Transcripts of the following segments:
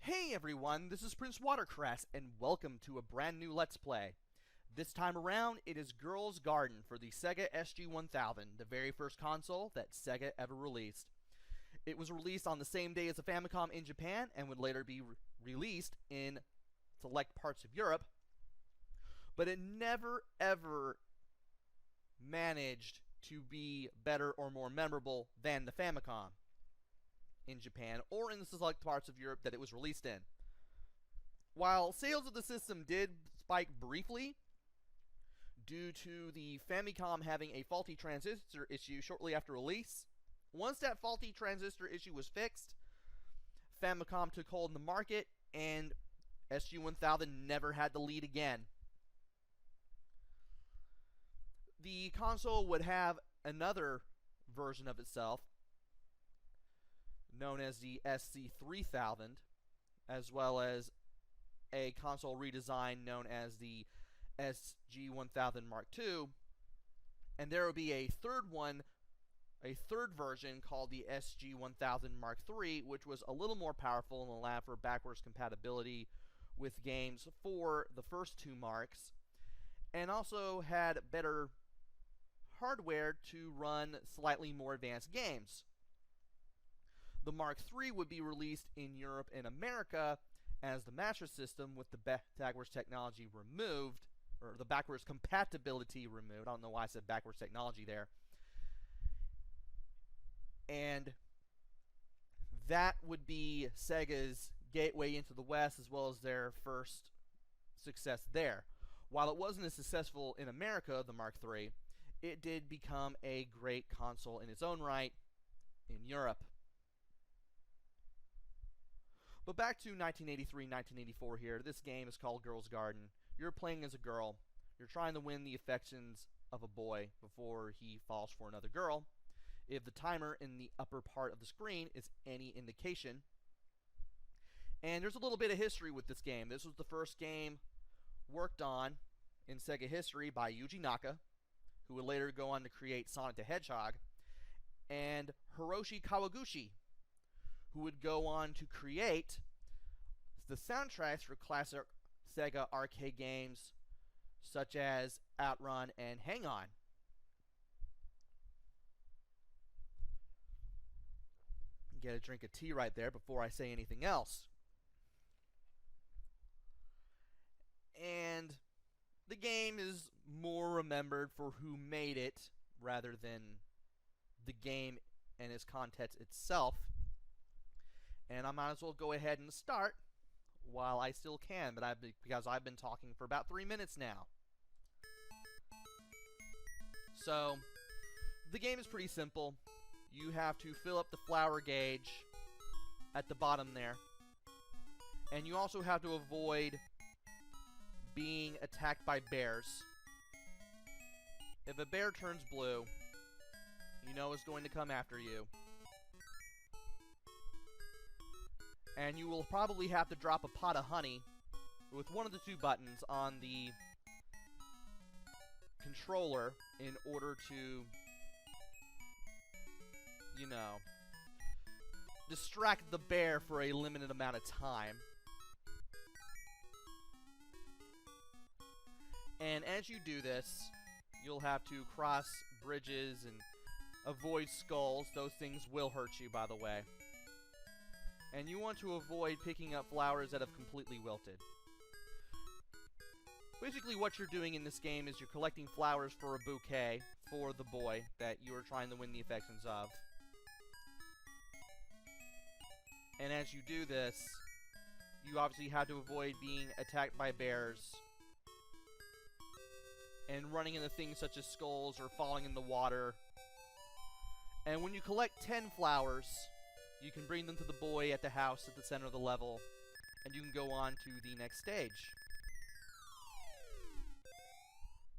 Hey everyone, this is PrinceWatercress, and welcome to a brand new Let's Play. This time around, it is Girls' Garden for the Sega SG-1000, the very first console that Sega ever released. It was released on the same day as the Famicom in Japan, and would later be released in select parts of Europe, but it never ever managed to be better or more memorable than the Famicom in Japan or in the select parts of Europe that it was released in. While sales of the system did spike briefly due to the Famicom having a faulty transistor issue shortly after release, once that faulty transistor issue was fixed, Famicom took hold in the market and SG-1000 never had the lead again. The console would have another version of itself known as the SC-3000, as well as a console redesign known as the SG-1000 Mark II, and there would be a third version called the SG-1000 Mark III, which was a little more powerful and allowed for backwards compatibility with games for the first two marks, and also had better hardware to run slightly more advanced games. The Mark III would be released in Europe and America as the Master System with the backwards technology removed, or the backwards compatibility removed. I don't know why I said backwards technology there. And that would be Sega's gateway into the West, as well as their first success there. While it wasn't as successful in America, the Mark III, it did become a great console in its own right in Europe. But back to 1983-1984 here. This game is called Girls' Garden. You're playing as a girl. You're trying to win the affections of a boy before he falls for another girl. If the timer in the upper part of the screen is any indication. And there's a little bit of history with this game. This was the first game worked on in Sega history by Yuji Naka, who would later go on to create Sonic the Hedgehog, and Hiroshi Kawaguchi, who would go on to create the soundtracks for classic Sega arcade games such as Outrun and Hang On. Get a drink of tea right there before I say anything else. And the game is more remembered for who made it rather than the game and its content itself. And I might as well go ahead and start while I still can, because I've been talking for about 3 minutes now. So, the game is pretty simple. You have to fill up the flower gauge at the bottom there. And you also have to avoid being attacked by bears. If a bear turns blue, you know it's going to come after you. And you will probably have to drop a pot of honey with one of the two buttons on the controller in order to, you know, distract the bear for a limited amount of time. And as you do this, you'll have to cross bridges and avoid skulls. Those things will hurt you, by the way. And you want to avoid picking up flowers that have completely wilted. Basically what you're doing in this game is you're collecting flowers for a bouquet for the boy that you are trying to win the affections of. And as you do this, you obviously have to avoid being attacked by bears and running into things such as skulls or falling in the water. And when you collect 10 flowers, you can bring them to the boy at the house at the center of the level, and you can go on to the next stage.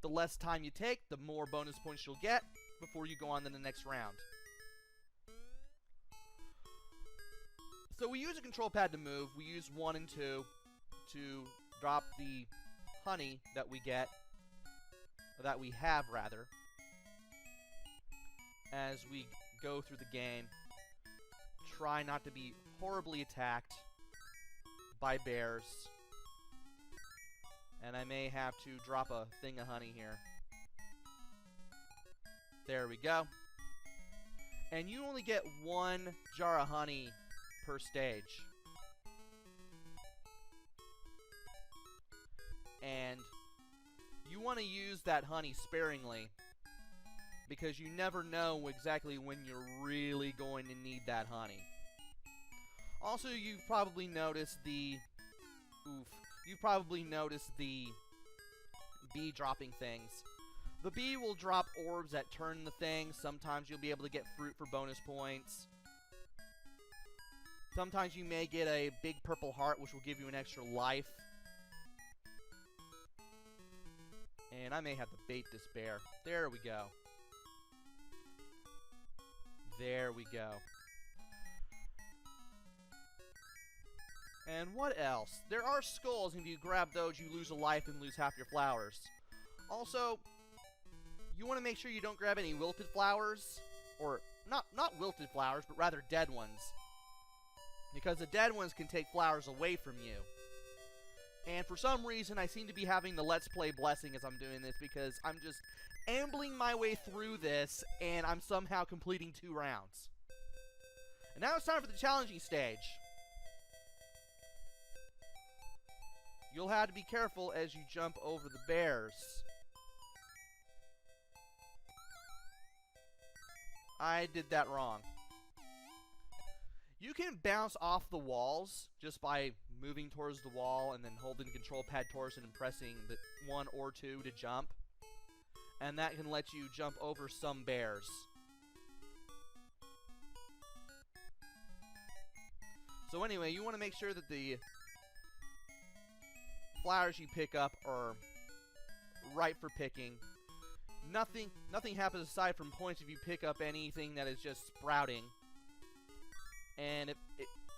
The less time you take, the more bonus points you'll get before you go on to the next round. So we use a control pad to move. We use 1 and 2 to drop the honey that we get, or that we have rather, as we go through the game. Try not to be horribly attacked by bears. And I may have to drop a thing of honey here. There we go. And you only get 1 jar of honey per stage. And you want to use that honey sparingly, because you never know exactly when you're really going to need that honey. Also, you've probably noticed the bee dropping things. The bee will drop orbs that turn the thing. Sometimes you'll be able to get fruit for bonus points. Sometimes you may get a big purple heart, which will give you an extra life. And I may have to bait this bear. There we go. There we go. And what else? There are skulls, and if you grab those, you lose a life and lose half your flowers. Also, you want to make sure you don't grab any wilted flowers, or not wilted flowers, but rather dead ones. Because the dead ones can take flowers away from you. And for some reason, I seem to be having the Let's Play blessing as I'm doing this, because I'm just ambling my way through this, and I'm somehow completing 2 rounds. And now it's time for the challenging stage. You'll have to be careful as you jump over the bears. I did that wrong. You can bounce off the walls just by moving towards the wall and then holding the control pad towards it and pressing the 1 or 2 to jump. And that can let you jump over some bears. So anyway, you want to make sure that the flowers you pick up are right for picking. Nothing happens aside from points if you pick up anything that is just sprouting. And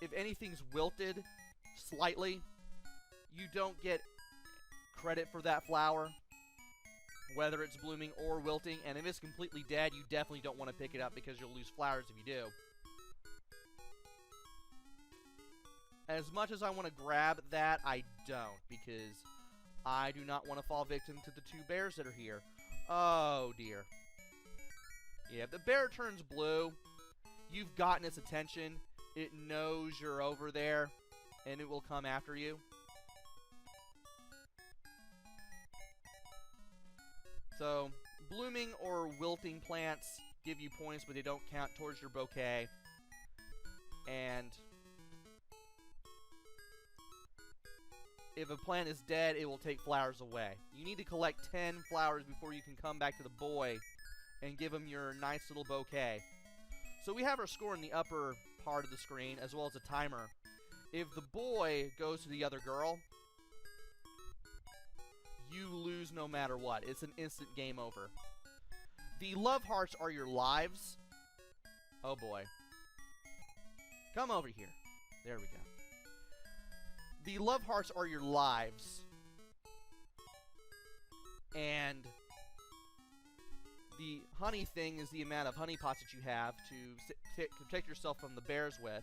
if anything's wilted slightly, you don't get credit for that flower, whether it's blooming or wilting. And if it's completely dead, you definitely don't want to pick it up because you'll lose flowers if you do. As much as I want to grab that, I don't, because I do not want to fall victim to the 2 bears that are here. Oh dear. Yeah, if the bear turns blue, you've gotten its attention. It knows you're over there, and it will come after you. So, blooming or wilting plants give you points, but they don't count towards your bouquet. And if a plant is dead, it will take flowers away. You need to collect 10 flowers before you can come back to the boy and give him your nice little bouquet. So we have our score in the upper part of the screen, as well as a timer. If the boy goes to the other girl, you lose no matter what. It's an instant game over. The love hearts are your lives. Oh boy. Come over here. There we go. The love hearts are your lives. And the honey thing is the amount of honey pots that you have to protect yourself from the bears with.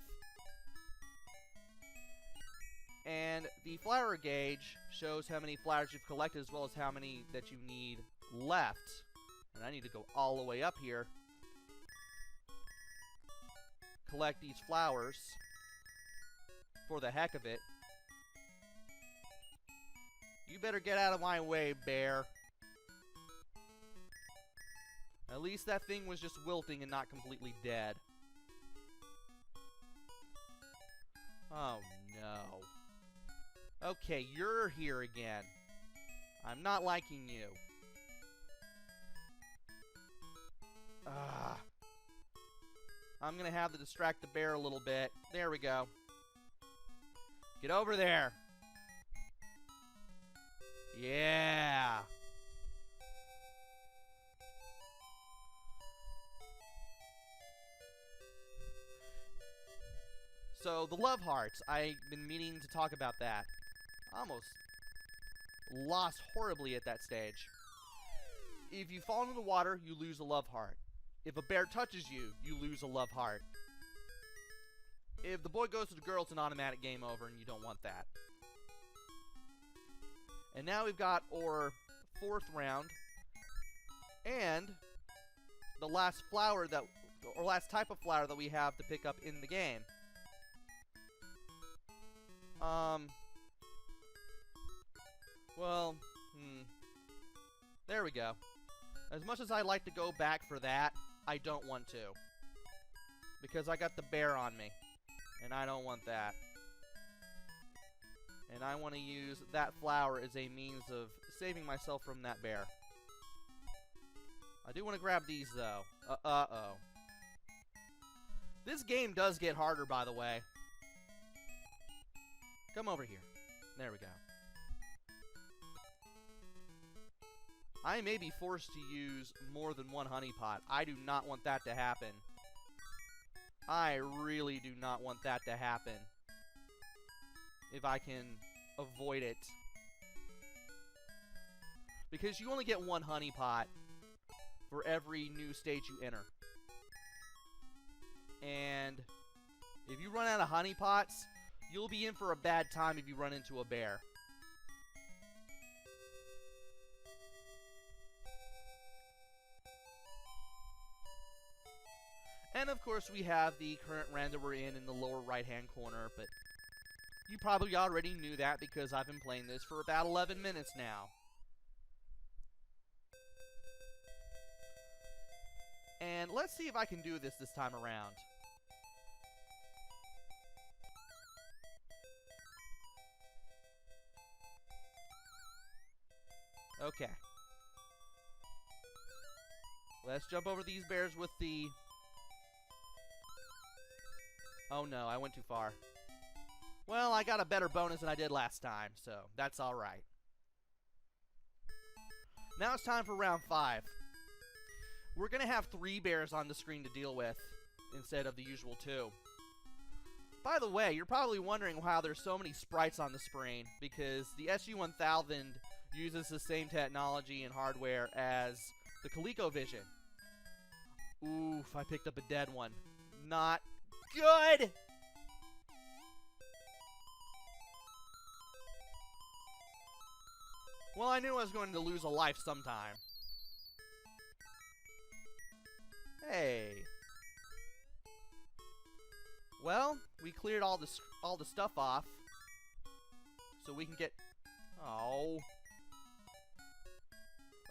And the flower gauge shows how many flowers you've collected, as well as how many that you need left. And I need to go all the way up here. Collect these flowers for the heck of it. You better get out of my way, bear. At least that thing was just wilting and not completely dead. Oh, no. Okay, you're here again. I'm not liking you. I'm gonna have to distract the bear a little bit. There we go. Get over there. Yeah. So, the love hearts. I've been meaning to talk about that. Almost lost horribly at that stage. If you fall into the water, you lose a love heart. If a bear touches you, you lose a love heart. If the boy goes to the girl, it's an automatic game over, and you don't want that. And now we've got our 4th round, and the last flower that, or last type of flower that we have to pick up in the game. Well, there we go. As much as I like to go back for that, I don't want to. Because I got the bear on me. And I don't want that. And I want to use that flower as a means of saving myself from that bear. I do want to grab these, though. Uh-oh. This game does get harder, by the way. Come over here. There we go. I may be forced to use more than one honey pot. I do not want that to happen. I really do not want that to happen. If I can avoid it. Because you only get one honey pot for every new stage you enter. And if you run out of honey pots, you'll be in for a bad time if you run into a bear. And of course we have the current round that we're in the lower right hand corner, but you probably already knew that because I've been playing this for about 11 minutes now. And let's see if I can do this time around. Okay. Let's jump over these bears with the... Oh no, I went too far. Well, I got a better bonus than I did last time, so that's alright. Now it's time for round 5. We're going to have 3 bears on the screen to deal with instead of the usual 2. By the way, you're probably wondering how there's so many sprites on the screen, because the SU-1000 uses the same technology and hardware as the Colecovision. Oof, I picked up a dead one. Not good! Well, I knew I was going to lose a life sometime. Hey. Well, we cleared all the stuff off, so we can get... Oh.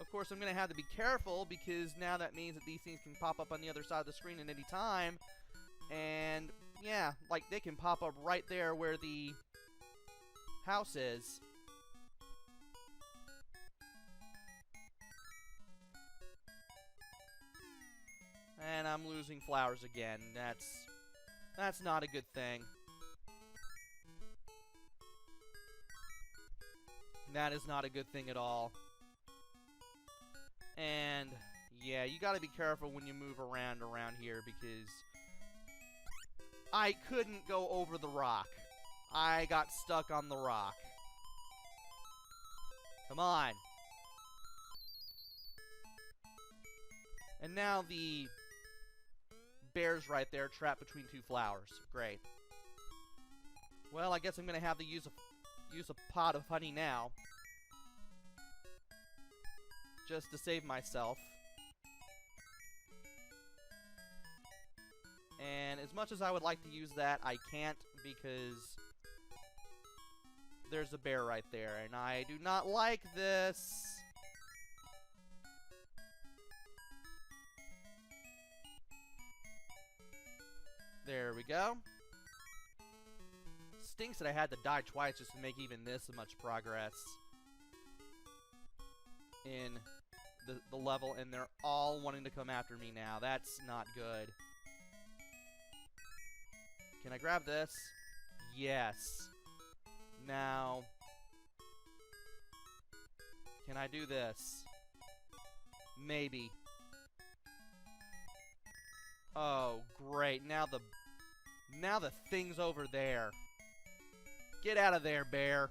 Of course, I'm going to have to be careful, because now that means that these things can pop up on the other side of the screen at any time. And, yeah, like, they can pop up right there where the house is. And I'm losing flowers again. That's not a good thing. That is not a good thing at all. And, yeah, you gotta be careful when you move around here, because I couldn't go over the rock. I got stuck on the rock. Come on. And now the bear's right there, trapped between 2 flowers. Great. Well, I guess I'm gonna have to use a pot of honey now, just to save myself. And as much as I would like to use that, I can't, because there's a bear right there, and I do not like this. There we go. Stinks that I had to die twice just to make even this much progress in the level, and they're all wanting to come after me now. That's not good. Can I grab this? Yes. Now, can I do this? Maybe. Oh, great. Now the thing's over there. Get out of there, bear.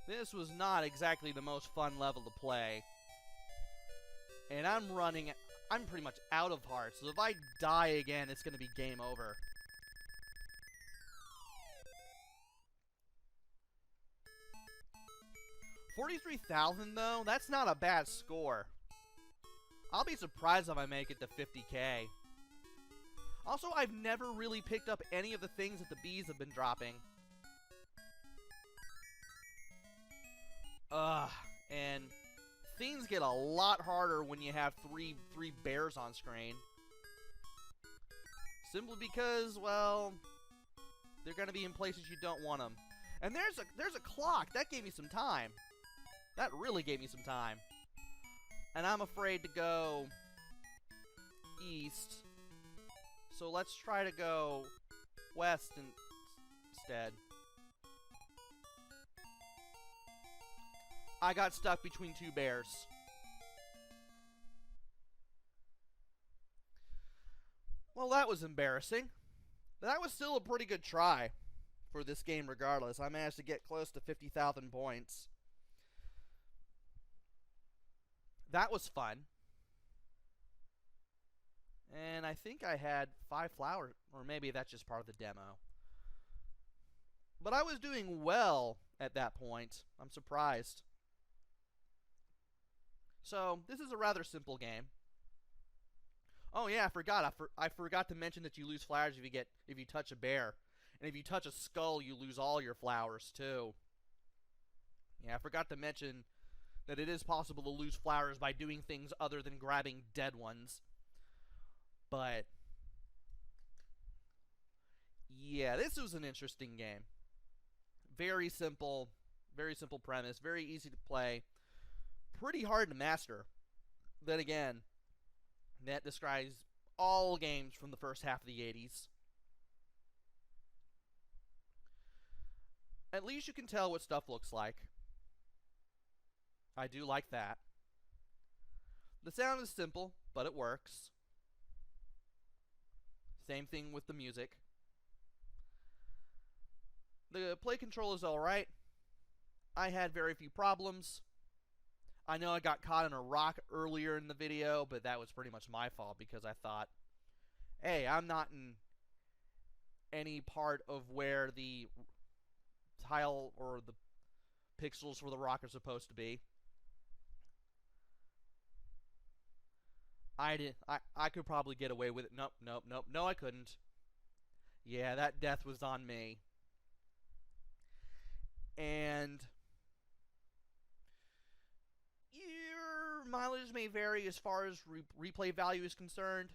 This was not exactly the most fun level to play. And I'm running I'm pretty much out of hearts, so if I die again, it's going to be game over. $43,000 though, that's not a bad score. I'll be surprised if I make it to 50K. Also, I've never really picked up any of the things that the bees have been dropping. And things get a lot harder when you have three bears on screen. Simply because, well, they're going to be in places you don't want them. And there's a clock. That gave me some time. That really gave me some time. And I'm afraid to go east. So let's try to go west instead. I got stuck between two bears. Well, that was embarrassing. That was still a pretty good try for this game regardless. I managed to get close to 50,000 points. That was fun. And I think I had 5 flowers, or maybe that's just part of the demo. But I was doing well at that point. I'm surprised. So, this is a rather simple game. Oh yeah, I forgot. I forgot to mention that you lose flowers if you touch a bear. And if you touch a skull, you lose all your flowers too. Yeah, I forgot to mention that it is possible to lose flowers by doing things other than grabbing dead ones. But yeah, this was an interesting game. Very simple premise, very easy to play, pretty hard to master. Then again, that describes all games from the first half of the 80s. At least you can tell what stuff looks like. I do like that. The sound is simple, but it works. Same thing with the music. The play control is alright. I had very few problems. I know I got caught in a rock earlier in the video, but that was pretty much my fault because I thought, hey, I'm not in any part of where the tile or the pixels for the rock are supposed to be. I could probably get away with it. Nope, no, I couldn't. Yeah, that death was on me. And your mileage may vary as far as replay value is concerned.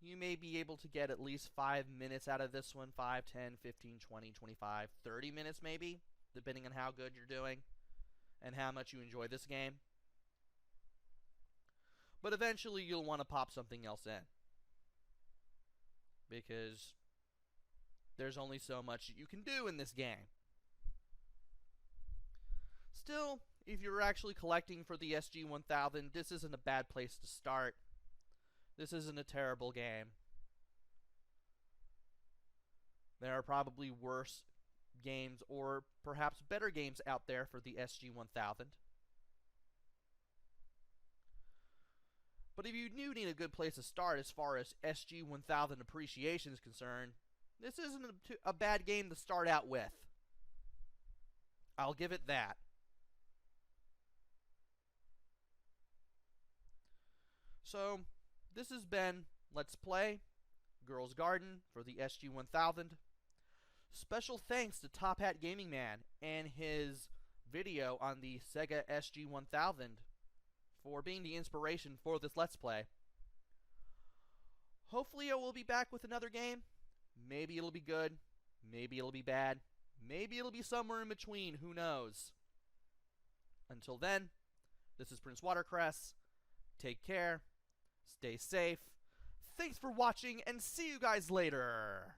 You may be able to get at least 5 minutes out of this one. 5, 10, 15, 20, 25, 30 minutes maybe, depending on how good you're doing and how much you enjoy this game. But eventually you'll want to pop something else in, because there's only so much you can do in this game. Still, if you're actually collecting for the SG-1000, this isn't a bad place to start. This isn't a terrible game. There are probably worse games or perhaps better games out there for the SG-1000. But if you do need a good place to start as far as SG-1000 appreciation is concerned, this isn't a bad game to start out with. I'll give it that. So, this has been Let's Play Girls Garden for the SG-1000. Special thanks to Top Hat Gaming Man and his video on the Sega SG-1000 for being the inspiration for this Let's Play. Hopefully I will be back with another game. Maybe it'll be good, maybe it'll be bad, maybe it'll be somewhere in between, who knows. Until then, this is PrinceWatercress. Take care, stay safe, thanks for watching, and see you guys later!